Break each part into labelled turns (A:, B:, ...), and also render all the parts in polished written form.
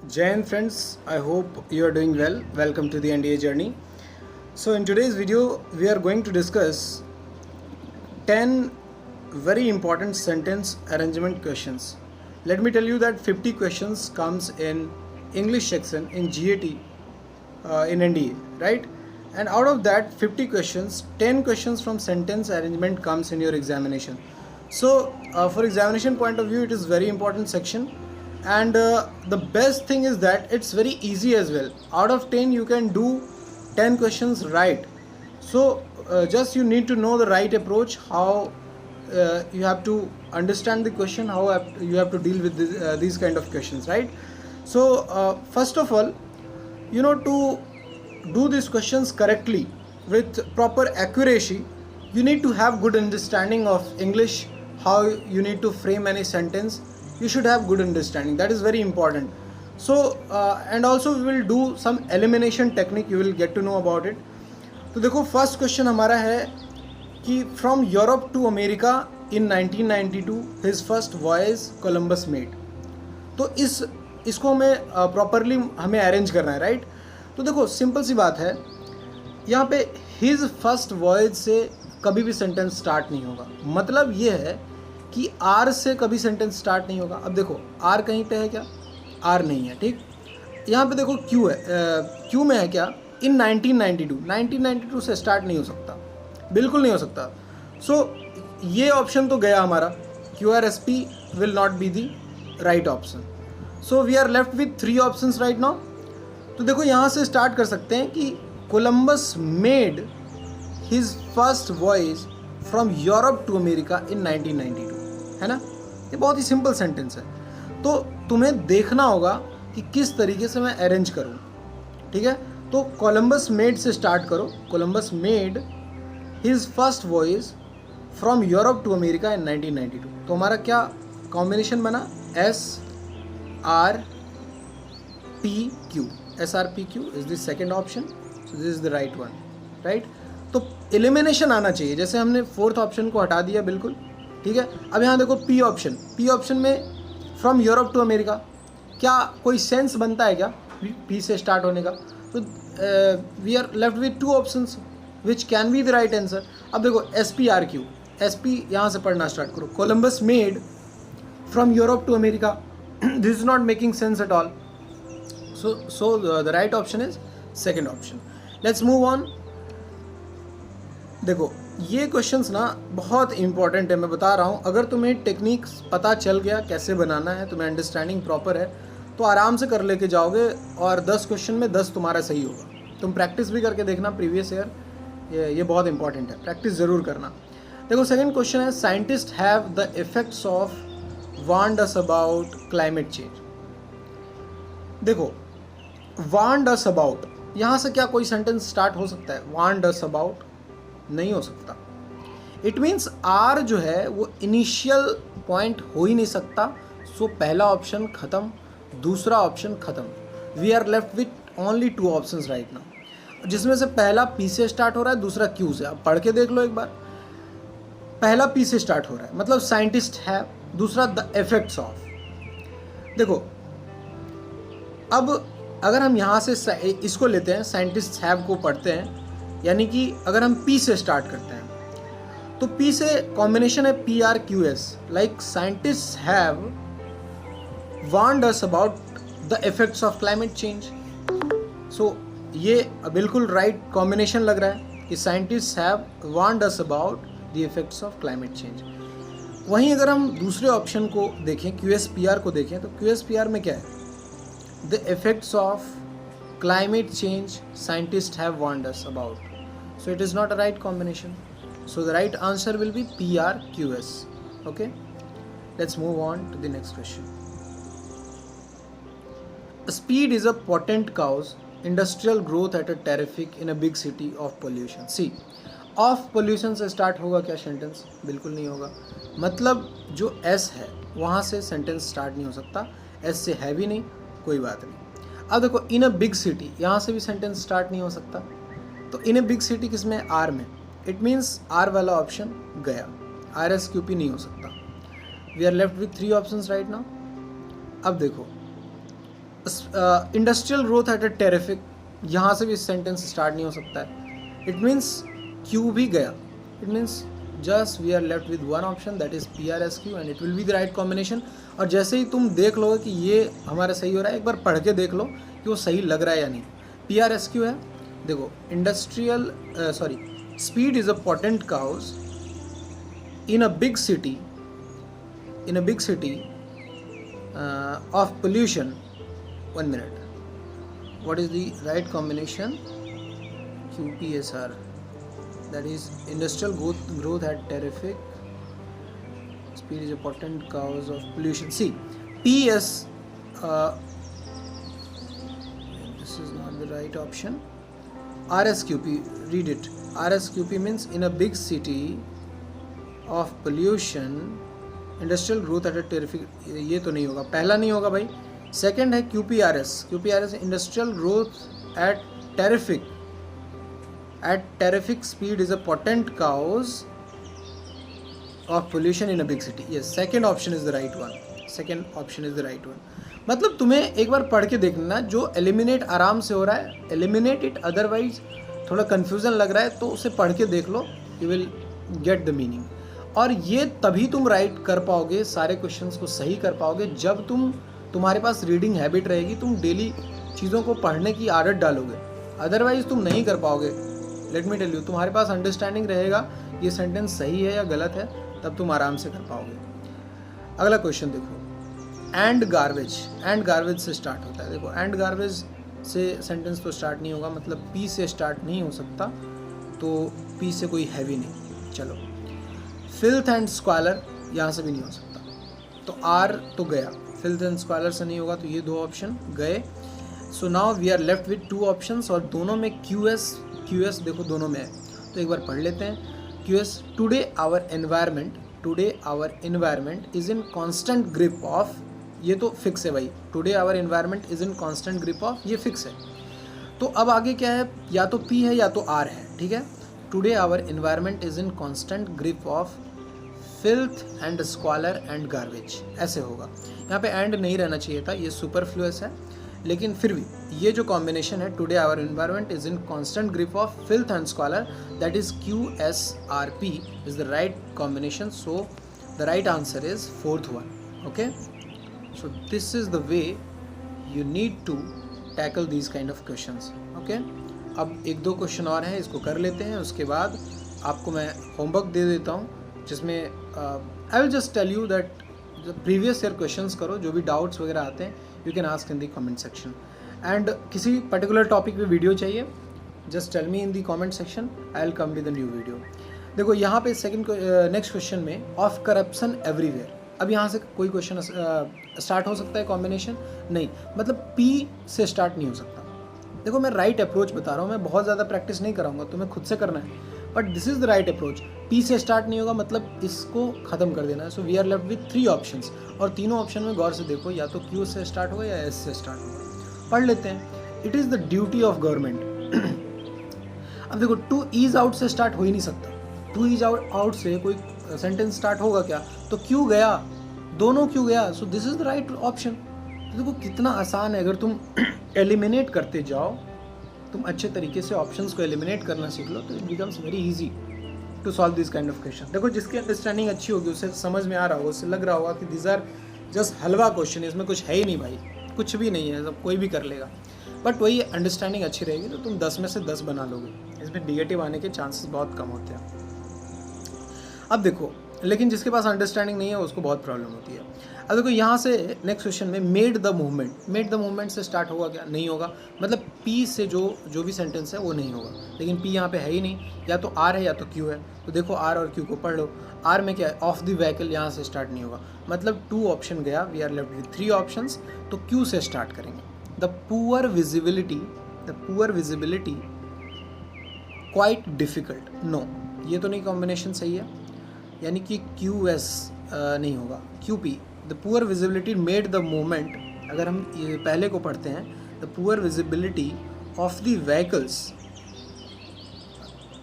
A: Jai Hind friends, I hope you are doing well. Welcome to the NDA journey. So in today's video, we are going to discuss 10 very important sentence arrangement questions. Let me tell you that 50 questions comes in English section in GAT in NDA, right? And out of that 50 questions, 10 questions from sentence arrangement comes in your examination. So for examination point of view, it is very important section, and the best thing is that it's very easy as well. Out of 10 you can do 10 questions right. So just you need to know the right approach, how you have to understand the question, how you have to deal with these kind of questions, right? So first of all, to do these questions correctly with proper accuracy, you need to have good understanding of English, how you need to frame any sentence. You should have good understanding, that is very important. So and also we will do some elimination technique, you will get to know about it. तो देखो first question हमारा है कि from Europe to America in 1992 his first voyage Columbus made. तो इसको हमें properly हमें arrange करना है, राइट? तो देखो सिंपल सी बात है, यहाँ पे हिज फर्स्ट वॉयज से कभी भी सेंटेंस स्टार्ट नहीं होगा. मतलब ये है कि आर से कभी सेंटेंस स्टार्ट नहीं होगा. अब देखो आर कहीं पे है क्या? आर नहीं है, ठीक. यहाँ पे देखो क्यू है, क्यू में है क्या? इन 1992 से स्टार्ट नहीं हो सकता, बिल्कुल नहीं हो सकता. सो ये ऑप्शन तो गया हमारा, QRSP will not be the right option. So we are left with 3 options right now. तो देखो यहाँ से स्टार्ट कर सकते हैं कि Columbus made his first voyage from Europe to America in 1992, है ना? ये बहुत ही सिंपल सेंटेंस है. तो तुम्हें देखना होगा कि किस तरीके से मैं अरेंज करूँ, ठीक है? तो कोलंबस मेड से स्टार्ट करो. Columbus made his first voyage from Europe to America in 1992. तो हमारा क्या कॉम्बिनेशन बना? SRPQ. SRPQ is the second option. So this is the right one, right? तो एलिमिनेशन आना चाहिए, जैसे हमने फोर्थ ऑप्शन को हटा दिया, बिल्कुल ठीक है. अब यहाँ देखो पी ऑप्शन. पी ऑप्शन में फ्रॉम यूरोप टू अमेरिका, क्या कोई सेंस बनता है क्या पी से स्टार्ट होने का? तो we are left with 2 options which can be the right answer. अब देखो SPRQ. SP यहाँ से पढ़ना स्टार्ट करो. Columbus made from Europe to America, this is not making sense at all. So the right option is second option. Let's move on. देखो ये questions ना बहुत इंपॉर्टेंट है, मैं बता रहा हूँ. अगर तुम्हें टेक्निक पता चल गया कैसे बनाना है, तुम्हें अंडरस्टैंडिंग प्रॉपर है, तो आराम से कर लेके जाओगे और 10 क्वेश्चन में 10 तुम्हारा सही होगा. तुम प्रैक्टिस भी करके देखना प्रीवियस ईयर, ये बहुत इंपॉर्टेंट है, प्रैक्टिस ज़रूर करना. देखो सेकंड क्वेश्चन है, scientist have the effects of warned us about climate change. देखो वार्न्ड अस अबाउट, यहाँ से क्या कोई सेंटेंस स्टार्ट हो सकता है? वार्न्ड अस अबाउट नहीं हो सकता. इट मीन्स आर जो है वो इनिशियल पॉइंट हो ही नहीं सकता. सो पहला ऑप्शन खत्म, दूसरा ऑप्शन खत्म. We are left with only 2 options right now, जिसमें से पहला पी से स्टार्ट हो रहा है, दूसरा क्यू से. अब पढ़ के देख लो एक बार. पहला पी से स्टार्ट हो रहा है, मतलब साइंटिस्ट है. दूसरा द इफेक्ट्स ऑफ. देखो अब अगर हम यहाँ से इसको लेते हैं, साइंटिस्ट हैव को पढ़ते हैं, यानी कि अगर हम पी से स्टार्ट करते हैं तो पी से कॉम्बिनेशन है PRQS, like scientist have warned us about the effects of climate change. So ये बिल्कुल राइट कॉम्बिनेशन लग रहा है कि scientist have warned us about the effects of climate change. वहीं अगर हम दूसरे ऑप्शन को देखें, QSPR को देखें, तो QSPR में क्या है? The effects of climate change scientists have warned us about. So it is not a right combination. So the right answer will be PRQS. Okay, let's move on to the next question. Speed is a potent cause industrial growth at a terrific in a big city of pollution. See, of pollution से start होगा क्या sentence? बिल्कुल नहीं होगा. मतलब जो S है वहाँ से सेंटेंस स्टार्ट नहीं हो सकता. S से है भी नहीं, कोई बात नहीं. अब देखो इन अ बिग सिटी, यहाँ से भी सेंटेंस स्टार्ट नहीं हो सकता. तो इन अ बिग सिटी किसमें? आर में. इट मीन्स आर वाला ऑप्शन गया, RSQP नहीं हो सकता. We are left with 3 options right now. अब देखो industrial growth at a terrific, यहाँ से भी सेंटेंस स्टार्ट नहीं हो सकता है. इट मीन्स क्यू भी गया. It means just we are left with one option, that is PRSQ and it will be the right combination. और जैसे ही तुम देख लो कि ये हमारा सही हो रहा है, एक बार पढ़ के देख लो कि वो सही लग रहा है या नहीं. PRSQ है, देखो industrial speed is a potent cause in a big city of pollution. 1 minute. What is the right combination? QPSR, that is industrial growth at terrific speed is a potent cause of pollution. See, PS this is not the right option. RSQP, read it. RSQP means in a big city of pollution industrial growth at a terrific, ये तो नहीं होगा, पहला नहीं होगा भाई. Second है QPRS industrial growth at terrific speed is a potent cause of pollution in a big city. Yes, second option is the right one. मतलब तुम्हें एक बार पढ़ के देखना, जो एलिमिनेट आराम से हो रहा है एलिमिनेट इट, अदरवाइज थोड़ा कन्फ्यूजन लग रहा है तो उसे पढ़ के देख लो, you will get the meaning. और ये तभी तुम राइट कर पाओगे, सारे क्वेश्चंस को सही कर पाओगे, जब तुम्हारे पास रीडिंग हैबिट रहेगी, तुम डेली चीज़ों को पढ़ने की आदत डालोगे. अदरवाइज तुम नहीं कर पाओगे. लेट मी टेल यू, तुम्हारे पास अंडरस्टैंडिंग रहेगा ये सेंटेंस सही है या गलत है, तब तुम आराम से कर पाओगे. अगला क्वेश्चन देखो, एंड गार्बेज से स्टार्ट होता है. देखो एंड गार्बेज से सेंटेंस तो स्टार्ट नहीं होगा, मतलब P से स्टार्ट नहीं हो सकता, तो P से कोई हैवी नहीं. चलो, फिल्थ एंड स्क्वालर यहाँ से भी नहीं हो सकता, तो R तो गया. फिल्थ एंड स्क्वालर से नहीं होगा, तो ये दो ऑप्शन गए. So now we are left with two options, और दोनों में QS देखो दोनों में है, तो एक बार पढ़ लेते हैं. QS, today our environment is in constant grip of, ये तो फिक्स है भाई. Today our environment is in constant grip of, ये फिक्स है. तो अब आगे क्या है, या तो P है या तो R है. ठीक है, today our environment is in constant grip of filth and squalor and garbage, ऐसे होगा. यहाँ पे एंड नहीं रहना चाहिए था, ये सुपरफ्लुअस है, लेकिन फिर भी ये जो कॉम्बिनेशन है, today our environment is in constant grip of filth and squalor, that is QSRP is the right combination. So the right answer is fourth one. Okay, so this is the way you need to tackle these kind of questions. Okay, अब एक दो question और हैं, इसको कर लेते हैं, उसके बाद आपको मैं होमवर्क दे देता हूँ, जिसमें I will just tell you that previous year questions करो, जो भी डाउट्स वगैरह आते हैं you can ask in the comment section. And किसी पर्टिकुलर टॉपिक पे वीडियो चाहिए, just tell me in the comment section, I will come with a new video. देखो यहाँ पे नेक्स्ट क्वेश्चन में ऑफ करप्शन एवरीवेयर. अब यहाँ से कोई क्वेश्चन स्टार्ट हो सकता है कॉम्बिनेशन नहीं, मतलब P से स्टार्ट नहीं हो सकता. देखो मैं राइट अप्रोच बता रहा हूँ, मैं बहुत ज़्यादा प्रैक्टिस नहीं कराऊंगा, तुम्हें खुद से करना है, but this is the right approach. P से स्टार्ट नहीं होगा, मतलब इसको ख़त्म कर देना है. So we are left with 3 options, और तीनों ऑप्शन में गौर से देखो, या तो Q से स्टार्ट होगा या S से स्टार्ट होगा. पढ़ लेते हैं. It is the duty of government. अब देखो टू ईज आउट से स्टार्ट हो ही नहीं सकता. टू ईज आउट से कोई सेंटेंस स्टार्ट होगा क्या, तो Q गया, दोनों Q गया. So this is the right option. देखो कितना आसान है, अगर तुम एलिमिनेट करते जाओ, तुम अच्छे तरीके से ऑप्शंस को एलिमिनेट करना सीख लो, तो it becomes very easy to solve this kind of question. देखो जिसकी अंडरस्टैंडिंग अच्छी होगी, उसे समझ में आ रहा होगा, उससे लग रहा होगा कि this are just halwa question, इसमें कुछ है ही नहीं भाई, कुछ भी नहीं है, सब कोई भी कर लेगा. बट वही अंडरस्टैंडिंग अच्छी रहेगी तो तुम 10 में से 10 बना लोगे. इसमें नेगेटिव आने के चांसेस बहुत कम होते हैं. अब देखो, लेकिन जिसके पास अंडरस्टैंडिंग नहीं है उसको बहुत प्रॉब्लम होती है. अब देखो यहाँ से नेक्स्ट क्वेश्चन में मेड द मूवमेंट से स्टार्ट होगा क्या, नहीं होगा. मतलब P से जो भी सेंटेंस है वो नहीं होगा, लेकिन P यहाँ पे है ही नहीं, या तो R है या तो Q है. तो देखो R और Q को पढ़ लो. R में क्या है, ऑफ द व्हीकल, यहाँ से स्टार्ट नहीं होगा, मतलब 2 ऑप्शन गया. We are left with 3 options, तो Q से स्टार्ट करेंगे. The poor visibility quite difficult, no, ये तो नहीं कॉम्बिनेशन सही है, यानी कि QS नहीं होगा. QP, the poor visibility made the movement, अगर हम ये पहले को पढ़ते हैं, the poor visibility of the vehicles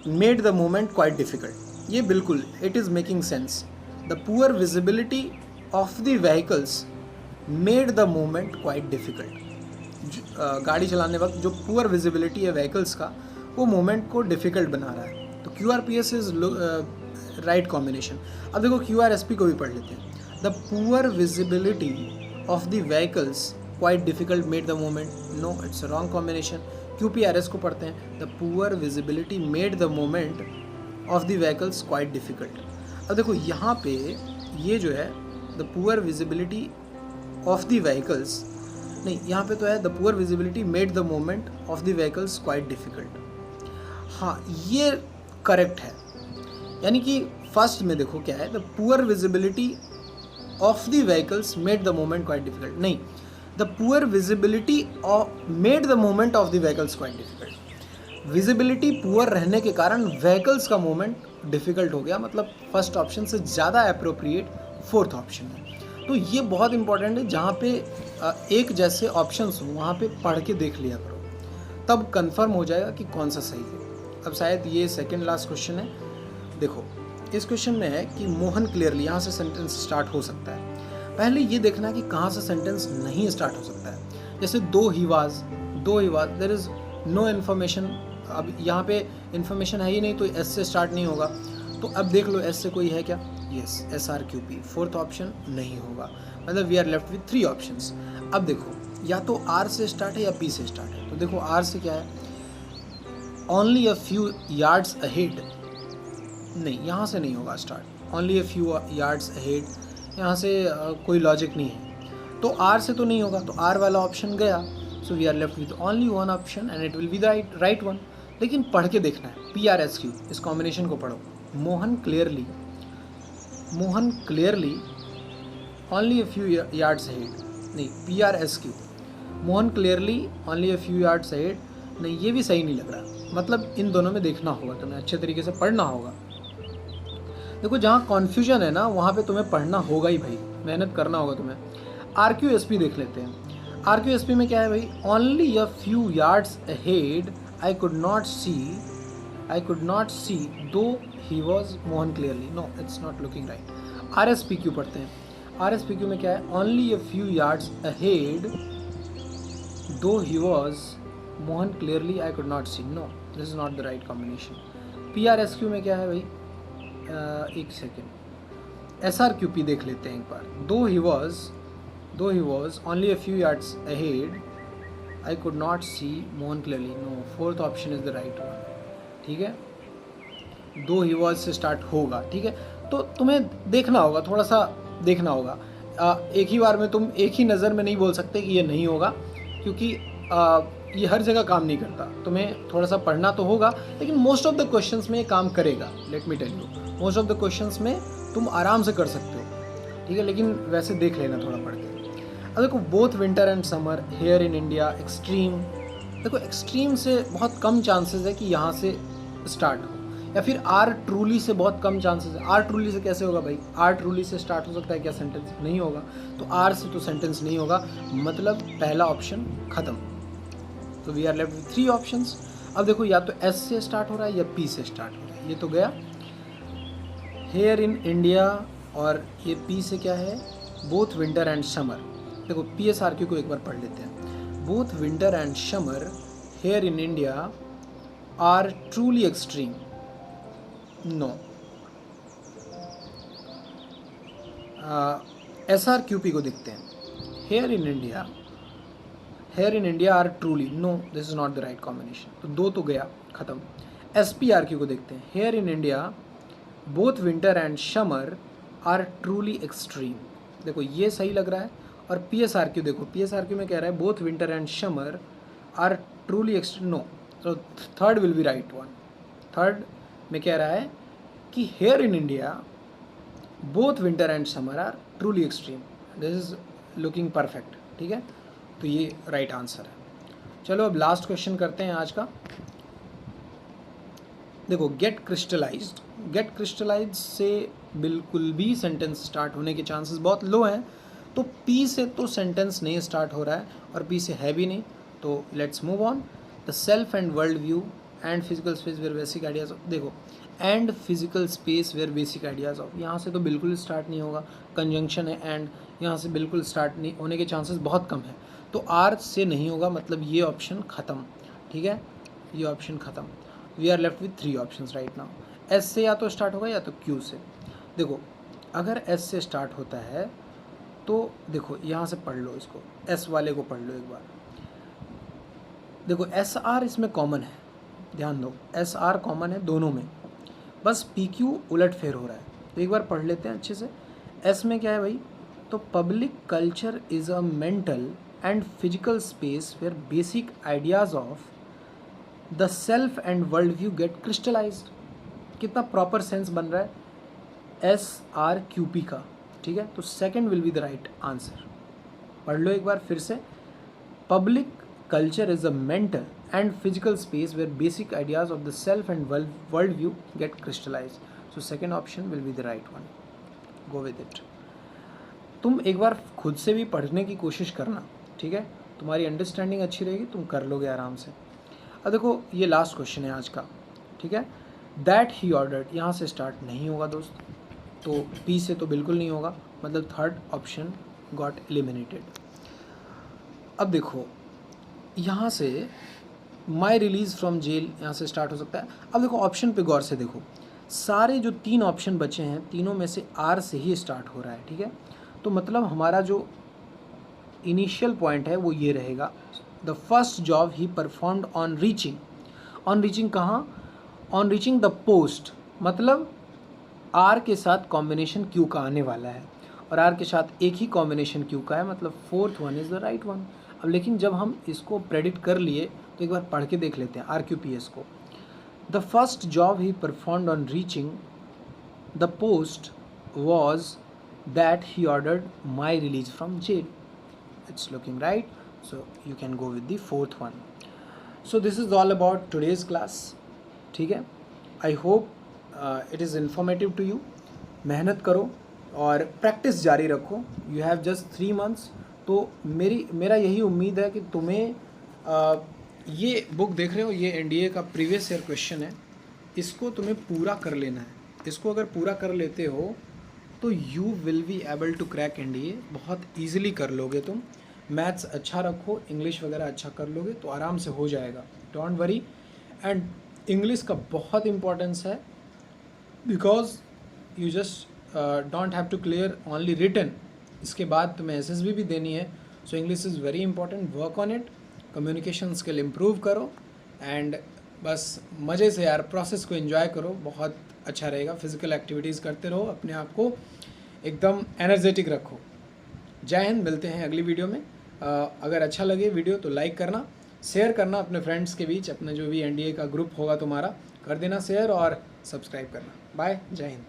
A: made the movement quite difficult. ये बिल्कुल it is making sense. The poor visibility of the vehicles made the movement quite difficult. गाड़ी चलाने वक्त जो पुअर विजिबिलिटी है व्हीकल्स का, वो मूवमेंट को डिफ़िकल्ट बना रहा है। तो QRPS इज़ राइट कॉम्बिनेशन। अब देखो QRSP को भी पढ़ लेते हैं। The poor visibility of the vehicles quite difficult made the movement, no it's wrong combination. QPRS को पढ़ते हैं, the poor visibility made the movement of the vehicles quite difficult. अब देखो यहाँ पे ये जो है the poor visibility of the vehicles, नहीं यहाँ पे तो है the poor visibility made the movement of the vehicles quite difficult. हाँ ये करेक्ट है, यानी कि फर्स्ट में देखो क्या है, the poor visibility of the vehicles made the movement quite difficult, नहीं the poor visibility made the movement of the vehicles quite difficult. Visibility poor रहने के कारण व्हीकल्स का मूवमेंट डिफिकल्ट हो गया, मतलब फर्स्ट ऑप्शन से ज़्यादा अप्रोप्रिएट फोर्थ ऑप्शन है। तो ये बहुत इंपॉर्टेंट है, जहाँ पे एक जैसे ऑप्शंस हों वहाँ पे पढ़ के देख लिया करो, तब कंफर्म हो जाएगा कि कौन सा सही है। अब शायद ये सेकंड लास्ट क्वेश्चन है। देखो इस क्वेश्चन में है कि मोहन क्लियरली, यहाँ से सेंटेंस स्टार्ट हो सकता है। पहले ये देखना है कि कहाँ से सेंटेंस नहीं स्टार्ट हो सकता है। जैसे though he was, there is no information. अब यहाँ पे इन्फॉर्मेशन है ही नहीं, तो एस से स्टार्ट नहीं होगा। तो अब देख लो एस से कोई है क्या, यस SRQP, फोर्थ ऑप्शन नहीं होगा, मतलब we are left with 3 options. अब देखो या तो R से स्टार्ट है या P से स्टार्ट है। तो देखो R से क्या है, only a few yards ahead, नहीं यहाँ से नहीं होगा start, only a few yards ahead, यहाँ से कोई लॉजिक नहीं है। तो R से तो नहीं होगा, तो R वाला ऑप्शन गया। So we are left with only one option and it will be the right one. लेकिन पढ़ के देखना है, PRSQ, इस कॉम्बिनेशन को पढ़ो। Mohan clearly only a few yards ahead, नहीं PRSQ, Mohan clearly only a few yards ahead, नहीं ये भी सही नहीं लग रहा। मतलब इन दोनों में देखना होगा, तुम्हें अच्छे तरीके से पढ़ना होगा। देखो जहाँ कॉन्फ्यूजन है ना वहाँ पे तुम्हें पढ़ना होगा ही भाई, मेहनत करना होगा तुम्हें। RQSP देख लेते हैं। RQSP में क्या है भाई, only a few yards ahead I could not see though he was Mohan clearly, no it's not looking right. RSPQ पढ़ते हैं। RSPQ में क्या है, only a few yards ahead though he was Mohan clearly I could not see, no this is not the right combination. PRSQ में क्या है भाई, एक सेकेंड, SRQP देख लेते हैं एक बार। Though he was only a few yards ahead I could not see Mohan clearly, no fourth option is the right one. ठीक है, दो ही वॉज से स्टार्ट होगा। ठीक है, तो तुम्हें देखना होगा, थोड़ा सा देखना होगा। एक ही बार में तुम एक ही नज़र में नहीं बोल सकते कि ये नहीं होगा, क्योंकि ये हर जगह काम नहीं करता। तुम्हें थोड़ा सा पढ़ना तो होगा, लेकिन मोस्ट ऑफ द क्वेश्चंस में ये काम करेगा। Let me tell you, most of the questions में तुम आराम से कर सकते हो। ठीक है, लेकिन वैसे देख लेना थोड़ा पढ़ के। अब देखो both winter and summer here in India extreme, देखो एक्सट्रीम से बहुत कम चांसेस है कि यहाँ से स्टार्ट हो, या फिर आर ट्रूली से बहुत कम चांसेस है। आर ट्रूली से कैसे होगा भाई, आर ट्रूली से स्टार्ट हो सकता है क्या सेंटेंस, नहीं होगा। तो आर से तो सेंटेंस नहीं होगा, मतलब पहला ऑप्शन खत्म। तो we are left with 3 options. अब देखो या तो एस से स्टार्ट हो रहा है या पी से स्टार्ट हो रहा है, ये तो गया हेयर इन इंडिया, और ये पी से क्या है, बोथ विंटर एंड समर। देखो PSRQ को एक बार पढ़ लेते हैं। Both winter and summer here in India are truly extreme, no. SRQP को देखते हैं, here in India are truly, no this is not the right combination. तो दो तो गया, खत्म। SPRQ को देखते हैं, here in India both winter and summer are truly extreme, देखो ये सही लग रहा है। और PSRQ देखो, PSRQ में कह रहा है both winter and summer are truly extreme, no. तो third will be right one. Third में कह रहा है कि here in India both winter and summer are truly extreme, this is looking perfect. ठीक है, तो ये राइट आंसर है। चलो अब लास्ट क्वेश्चन करते हैं आज का। देखो गेट क्रिस्टलाइज्ड से बिल्कुल भी सेंटेंस स्टार्ट होने के चांसेस बहुत लो हैं। तो P से तो सेंटेंस नहीं स्टार्ट हो रहा है, और P से है भी नहीं। तो let's move on. The self and world view and physical space where basic ideas of, देखो and physical space where basic ideas of, यहाँ से तो बिल्कुल स्टार्ट नहीं होगा, कंजंक्शन है एंड, यहाँ से बिल्कुल स्टार्ट नहीं होने के चांसेस बहुत कम है। तो आर से नहीं होगा, मतलब ये ऑप्शन ख़त्म, ठीक है, ये ऑप्शन ख़त्म। We are left with 3 options right now. S से या तो स्टार्ट होगा या तो क्यू से। देखो अगर एस से स्टार्ट होता है तो देखो यहाँ से पढ़ लो इसको, एस वाले को पढ़ लो एक बार। देखो एस आर इसमें कॉमन है, ध्यान दो, एस आर कॉमन है दोनों में, बस पी क्यू उलट फेर हो रहा है। तो एक बार पढ़ लेते हैं अच्छे से। एस में क्या है भाई, तो public culture is a mental and physical space where basic ideas of the self and world view get crystallized. कितना प्रॉपर सेंस बन रहा है एस आर क्यू पी का, ठीक है। तो second will be the right answer. पढ़ लो एक बार फिर से। Public culture is a mental and physical space where basic ideas of the self and world view get crystallize. So second option will be the right one, go with it. तुम एक बार खुद से भी पढ़ने की कोशिश करना, ठीक है, तुम्हारी अंडरस्टैंडिंग अच्छी रहेगी, तुम कर लोगे आराम से। अब देखो ये लास्ट क्वेश्चन है आज का, ठीक है। दैट ही ऑर्डर्ड, यहाँ से स्टार्ट नहीं होगा दोस्त, तो पी से तो बिल्कुल नहीं होगा, मतलब थर्ड ऑप्शन गॉट एलिमिनेटेड। अब देखो यहाँ से माई रिलीज फ्रॉम जेल यहाँ से स्टार्ट हो सकता है। अब देखो ऑप्शन पे गौर से देखो, सारे जो 3 ऑप्शन बचे हैं तीनों में से आर से ही स्टार्ट हो रहा है, ठीक है। तो मतलब हमारा जो इनिशियल पॉइंट है वो ये रहेगा, the first job he performed on reaching. On reaching कहाँ, ऑन रीचिंग द पोस्ट, मतलब आर के साथ कॉम्बिनेशन क्यू का आने वाला है और आर के साथ एक ही कॉम्बिनेशन क्यू का है, मतलब fourth one is the right one. अब लेकिन जब हम इसको प्रेडिक्ट कर लिए तो एक बार पढ़ के देख लेते हैं आर क्यू पी एस को। The first job he performed on reaching the post was that he ordered my release from jail. It's looking right, so you can go with the fourth one. So this is all about today's class, ठीक है। I hope it is informative to you. मेहनत करो और practice जारी रखो। You have just 3 months, तो मेरा यही उम्मीद है कि तुम्हें ये बुक देख रहे हो, ये एनडीए का प्रीवियस ईयर क्वेश्चन है, इसको तुम्हें पूरा कर लेना है। इसको अगर पूरा कर लेते हो तो you will be able to crack NDA, बहुत ईजिली कर लोगे तुम। मैथ्स अच्छा रखो, इंग्लिश वगैरह अच्छा कर लोगे तो आराम से हो जाएगा, डोंट वरी। एंड इंग्लिश का बहुत इंपॉर्टेंस है, because you just don't have to clear only written, इसके बाद तुम्हें एसएसबी भी देनी है। So English is very important, work on it, communication skill improve करो एंड बस मज़े से यार प्रोसेस को एंजॉय करो, बहुत अच्छा रहेगा। फिजिकल एक्टिविटीज़ करते रहो, अपने आप को एकदम एनर्जेटिक रखो। जय हिंद, मिलते हैं अगली वीडियो में। अगर अच्छा लगे वीडियो तो लाइक करना, शेयर करना अपने फ्रेंड्स के बीच, अपना जो भी एनडीए का ग्रुप होगा तुम्हारा कर देना शेयर और सब्सक्राइब करना। बाय, जय हिंद।